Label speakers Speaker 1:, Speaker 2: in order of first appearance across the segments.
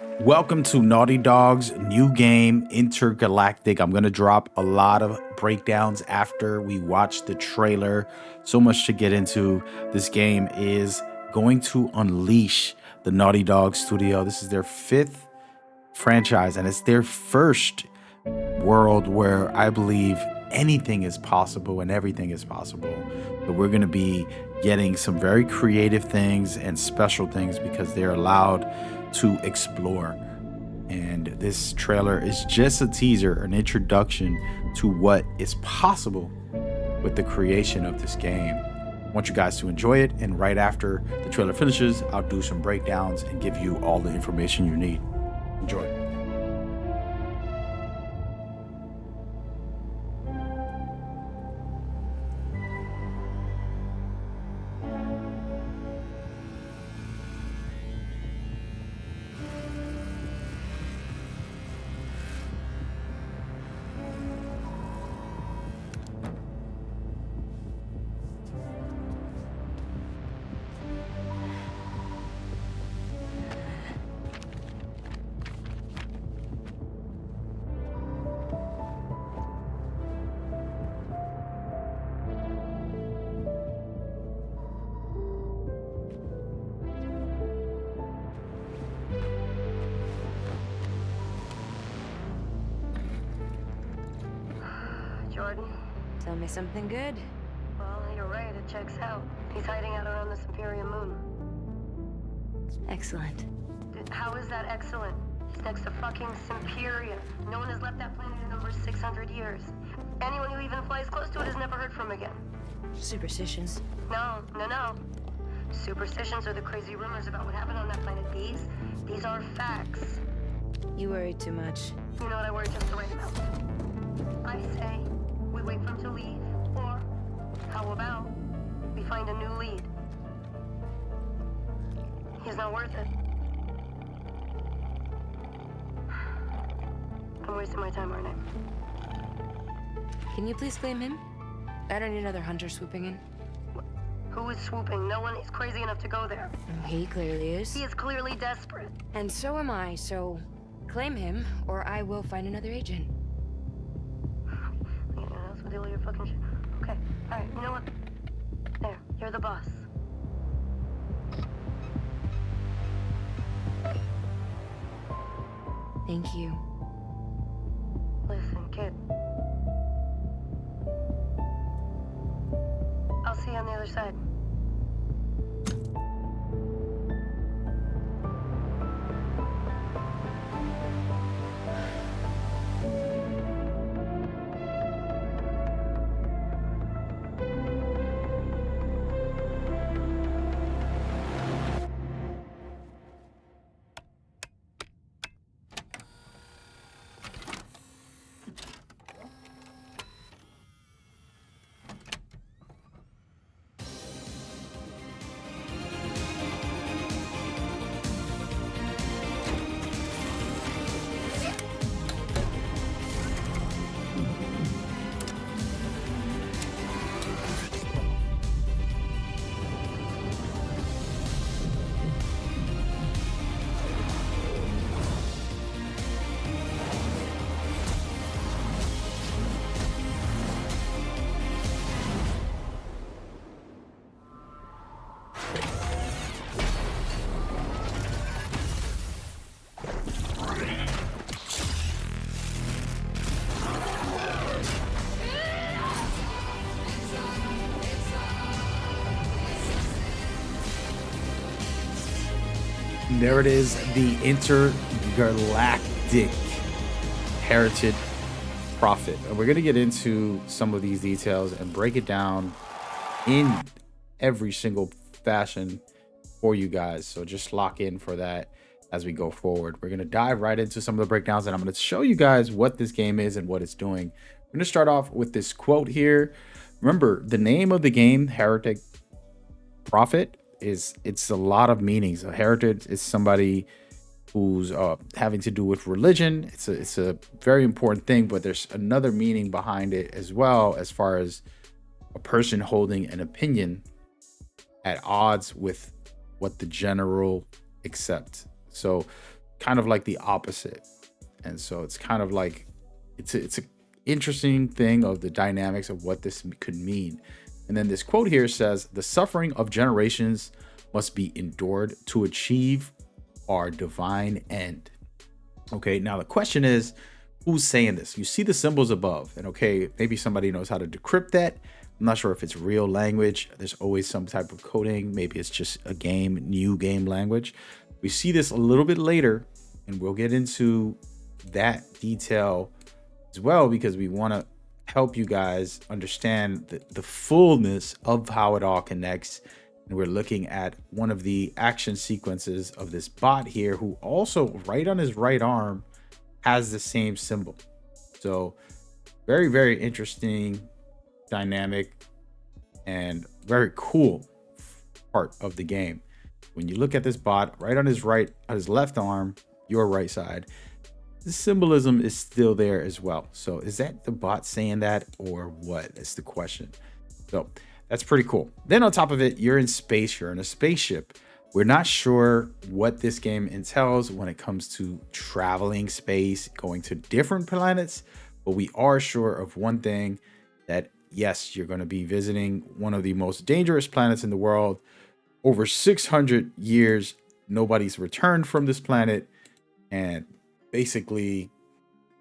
Speaker 1: Welcome to Naughty Dog's new game, Intergalactic. I'm going to drop a lot of breakdowns after we watch the trailer. So much to get into. This game is going to unleash the Naughty Dog studio. This is their fifth franchise, and it's their first world where I believe anything is possible and everything is possible. But we're going to be getting some very creative things and special things because they're allowed to explore. And this trailer is just a teaser, an introduction to what is possible with the creation of this game. I want you guys to enjoy it, and right after the trailer finishes, I'll do some breakdowns and give you all the information you need. Enjoy.
Speaker 2: Jordan?
Speaker 3: Tell me something good.
Speaker 2: Well, you're right, it checks out. He's hiding out around the Sempiria moon.
Speaker 3: Excellent.
Speaker 2: How is that excellent? He's next to fucking Sempiria. No one has left that planet in over 600 years. Anyone who even flies close to it is never heard from again.
Speaker 3: Superstitions.
Speaker 2: No. Superstitions are the crazy rumors about what happened on that planet. These are facts.
Speaker 3: You worry too much.
Speaker 2: You know what I worry just the right amount. I say we wait for him to leave, or how about we find a new lead? He's not worth it. I'm wasting my time, aren't I?
Speaker 3: Can you please claim him? I don't need another hunter swooping in.
Speaker 2: Who is swooping? No one is crazy enough to go there.
Speaker 3: He clearly is.
Speaker 2: He is clearly desperate.
Speaker 3: And so am I, so claim him, or I will find another agent.
Speaker 2: Anyone else will deal with your fucking shit. Okay, alright, you know what? There, you're the boss.
Speaker 3: Thank you.
Speaker 2: Listen, kid. I'll see you on the other side.
Speaker 1: There it is, the Intergalactic Heretic Prophet. And we're going to get into some of these details and break it down in every single fashion for you guys. So just lock in for that as we go forward. We're going to dive right into some of the breakdowns, and I'm going to show you guys what this game is and what it's doing. We're going to start off with this quote here. Remember, the name of the game, Heretic Prophet, it's a lot of meanings. A heretic is somebody who's having to do with religion. It's a very important thing, but there's another meaning behind it as well, as far as a person holding an opinion at odds with what the general accept. So kind of like the opposite. And so it's kind of like it's a interesting thing of the dynamics of what this could mean. And then this quote here says, "The suffering of generations must be endured to achieve our divine end." Okay, now the question is, who's saying this? You see the symbols above, and okay, maybe somebody knows how to decrypt that. I'm not sure if it's real language. There's always some type of coding. Maybe it's just a new game language. We see this a little bit later, and we'll get into that detail as well, because we want to help you guys understand the fullness of how it all connects. And we're looking at one of the action sequences of this bot here, who also right on his right arm has the same symbol. So very, very interesting dynamic and very cool part of the game. When you look at this bot right on his left arm, your right side, the symbolism is still there as well. So is that the bot saying that, or what? That's the question. So that's pretty cool. Then on top of it, you're in space, you're in a spaceship. We're not sure what this game entails when it comes to traveling space, going to different planets, but we are sure of one thing, that yes, you're going to be visiting one of the most dangerous planets in the world. Over 600 years, nobody's returned from this planet, and basically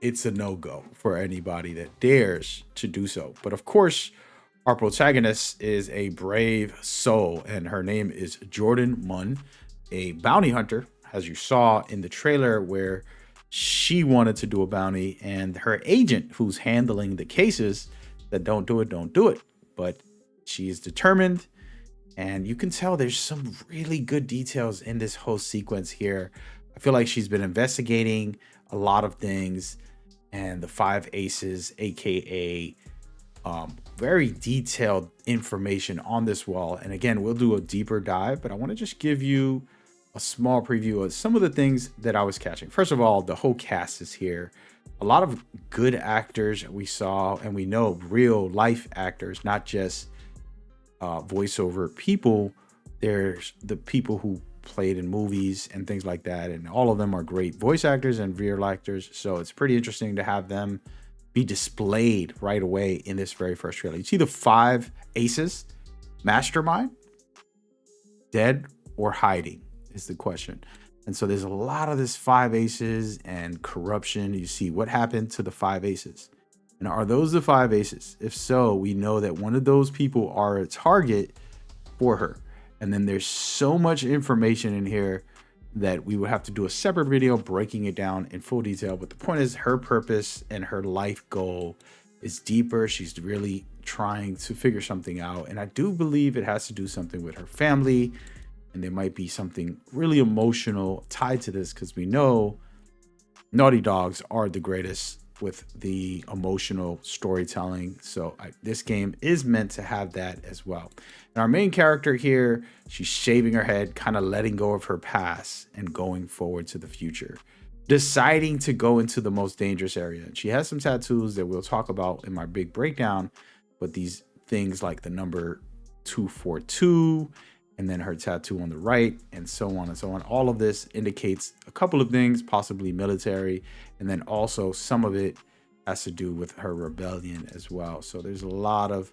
Speaker 1: it's a no-go for anybody that dares to do so. But of course, our protagonist is a brave soul, and her name is Jordan Munn, a bounty hunter, as you saw in the trailer, where she wanted to do a bounty, and her agent, who's handling the cases, said, don't do it. But she is determined, and you can tell there's some really good details in this whole sequence here. I feel like she's been investigating a lot of things, and the 5 aces, aka very detailed information on this wall. And again, we'll do a deeper dive, but I want to just give you a small preview of some of the things that I was catching. First of all, the whole cast is here. A lot of good actors we saw, and we know real life actors, not just voiceover people. There's the people who played in movies and things like that, and all of them are great voice actors and real actors. So it's pretty interesting to have them be displayed right away in this very first trailer. You see the 5 aces. Mastermind, dead or hiding is the question. And so there's a lot of this 5 aces and corruption. You see what happened to the 5 aces. And are those the 5 aces? If so, we know that one of those people are a target for her. And then there's so much information in here that we would have to do a separate video breaking it down in full detail. But the point is, her purpose and her life goal is deeper. She's really trying to figure something out. And I do believe it has to do something with her family. And there might be something really emotional tied to this, because we know Naughty Dogs are the greatest with the emotional storytelling. So this game is meant to have that as well. And our main character here, she's shaving her head, kind of letting go of her past and going forward to the future, deciding to go into the most dangerous area. And she has some tattoos that we'll talk about in my big breakdown, but these things like the number 242, and then her tattoo on the right, and so on and so on. All of this indicates a couple of things, possibly military, and then also some of it has to do with her rebellion as well. So there's a lot of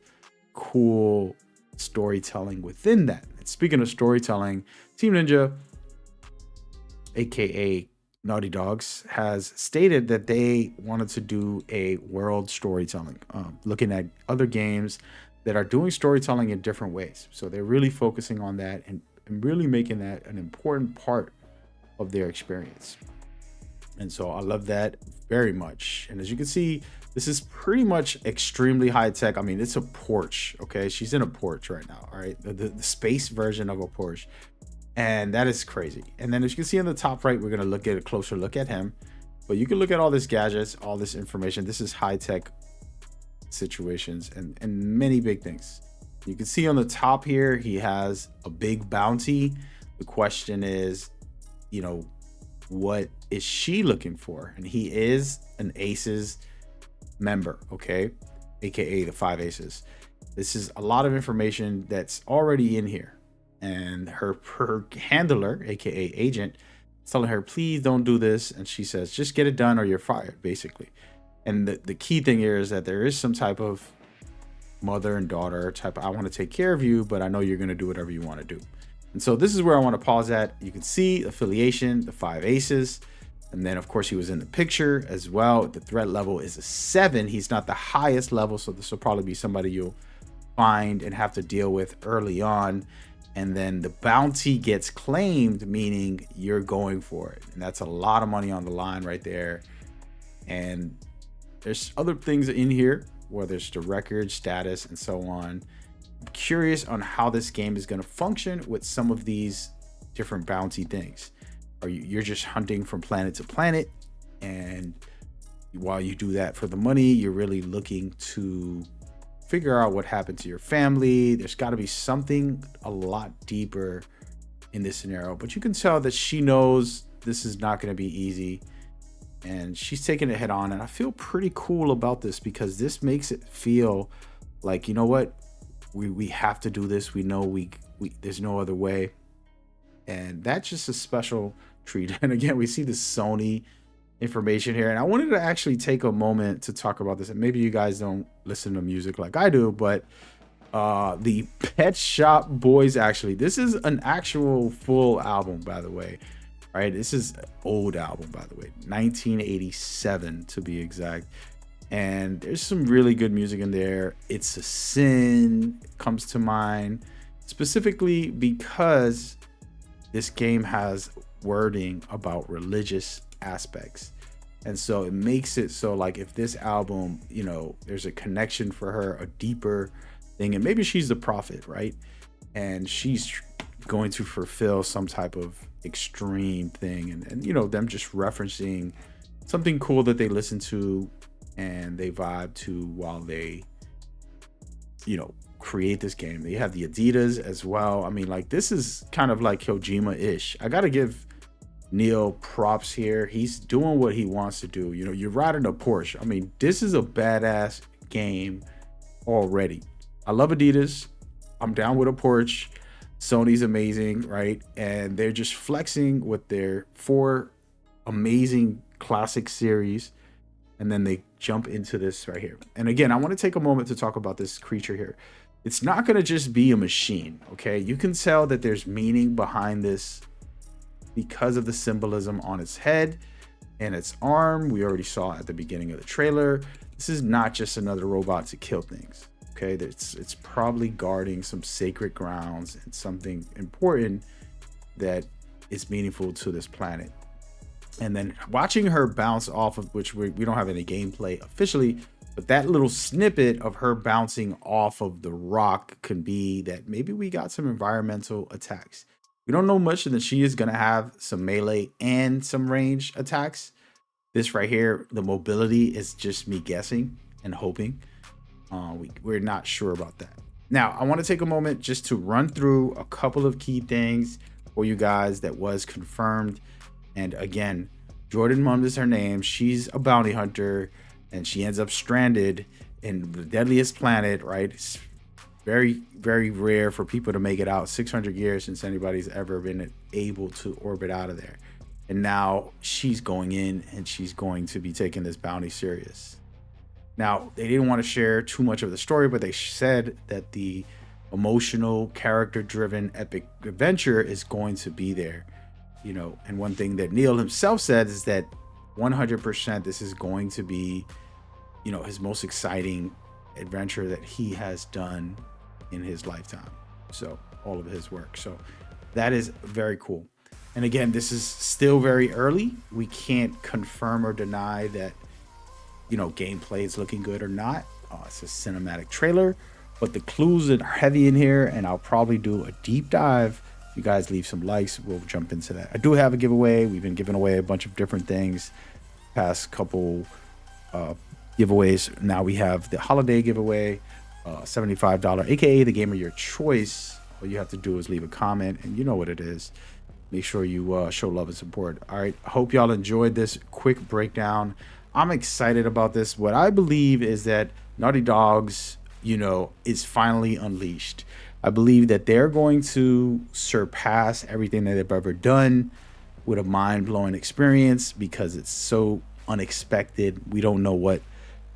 Speaker 1: cool storytelling within that. And speaking of storytelling, Team Ninja, aka Naughty Dogs, has stated that they wanted to do a world storytelling, looking at other games that are doing storytelling in different ways. So they're really focusing on that and really making that an important part of their experience. And so I love that very much. And as you can see, this is pretty much extremely high tech. I mean, it's a Porsche, okay? She's in a Porsche right now, all right? The space version of a Porsche. And that is crazy. And then as you can see on the top right, we're gonna look at a closer look at him. But you can look at all this gadgets, all this information. This is high tech situations and many big things. You can see on the top here, he has a big bounty. The question is, you know, what is she looking for? And he is an Aces member, okay, aka the 5 aces. This is a lot of information that's already in here, and her handler, aka agent, telling her, please don't do this. And she says, just get it done or you're fired, basically. And the key thing here is that there is some type of mother and daughter type. I want to take care of you, but I know you're going to do whatever you want to do. And so this is where I want to pause at. You can see affiliation, the 5 aces. And then, of course, he was in the picture as well. The threat level is a 7. He's not the highest level, so this will probably be somebody you'll find and have to deal with early on. And then the bounty gets claimed, meaning you're going for it. And that's a lot of money on the line right there. And there's other things in here, where there's the record, status, and so on. I'm curious on how this game is going to function with some of these different bounty things. You're just hunting from planet to planet, and while you do that for the money, you're really looking to figure out what happened to your family. There's got to be something a lot deeper in this scenario, but you can tell that she knows this is not going to be easy, and she's taking it head on. And I feel pretty cool about this, because this makes it feel like, you know what, we have to do this. We know we there's no other way, and that's just a special treat. And again, we see the Sony information here, and I wanted to actually take a moment to talk about this. And maybe you guys don't listen to music like I do, but the Pet Shop Boys, actually, this is an actual full album, by the way, right? This is an old album, by the way, 1987 to be exact. And there's some really good music in there. It's a Sin comes to mind, specifically because this game has wording about religious aspects. And so it makes it so, like, if this album, you know, there's a connection for her, a deeper thing, and maybe she's the prophet, right? And she's going to fulfill some type of extreme thing, and you know, them just referencing something cool that they listen to and they vibe to while they, you know, create this game. They have the Adidas as well. I mean, like, this is kind of like Kojima-ish. I gotta give Neil props here. He's doing what he wants to do. You know, you're riding a Porsche. I mean, this is a badass game already. I love Adidas. I'm down with a Porsche. Sony's amazing, right? And they're just flexing with their 4 amazing classic series. And then they jump into this right here. And again, I want to take a moment to talk about this creature here. It's not going to just be a machine, okay? You can tell that there's meaning behind this because of the symbolism on its head and its arm. We already saw at the beginning of the trailer. This is not just another robot to kill things, okay? It's probably guarding some sacred grounds and something important that is meaningful to this planet. And then watching her bounce off of, which we don't have any gameplay officially, but that little snippet of her bouncing off of the rock can be that maybe we got some environmental attacks. We don't know much, and that she is going to have some melee and some range attacks. This right here, the mobility is just me guessing and hoping. We're not sure about that. Now, I want to take a moment just to run through a couple of key things for you guys that was confirmed. And again, Jordan Mund is her name. She's a bounty hunter, and she ends up stranded in the deadliest planet, right? It's very, very rare for people to make it out. 600 years since anybody's ever been able to orbit out of there. And now she's going in, and she's going to be taking this bounty serious. Now, they didn't want to share too much of the story, but they said that the emotional, character-driven epic adventure is going to be there. You know, and one thing that Neil himself said is that 100% this is going to be, you know, his most exciting adventure that he has done in his lifetime. So all of his work. So that is very cool. And again, this is still very early. We can't confirm or deny that, you know, gameplay is looking good or not. It's a cinematic trailer, but the clues are heavy in here, and I'll probably do a deep dive. If you guys leave some likes, we'll jump into that. I do have a giveaway. We've been giving away a bunch of different things past couple giveaways. Now we have the holiday giveaway, $75, aka the game of your choice. All you have to do is leave a comment, and you know what it is. Make sure you show love and support. All right, I hope y'all enjoyed this quick breakdown. I'm excited about this. What I believe is that Naughty Dog's, you know, is finally unleashed. I believe that they're going to surpass everything that they've ever done. with a mind-blowing experience because it's so unexpected. We don't know what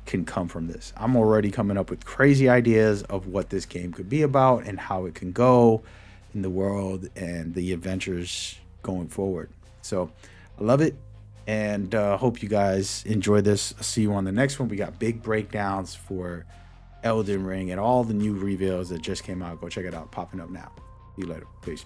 Speaker 1: can come from this. I'm already coming up with crazy ideas of what this game could be about and how it can go in the world and the adventures going forward. So I love it, and hope you guys enjoy this. I'll see you on the next one. We got big breakdowns for Elden Ring and all the new reveals that just came out. Go check it out. Popping up now. See you later. Peace.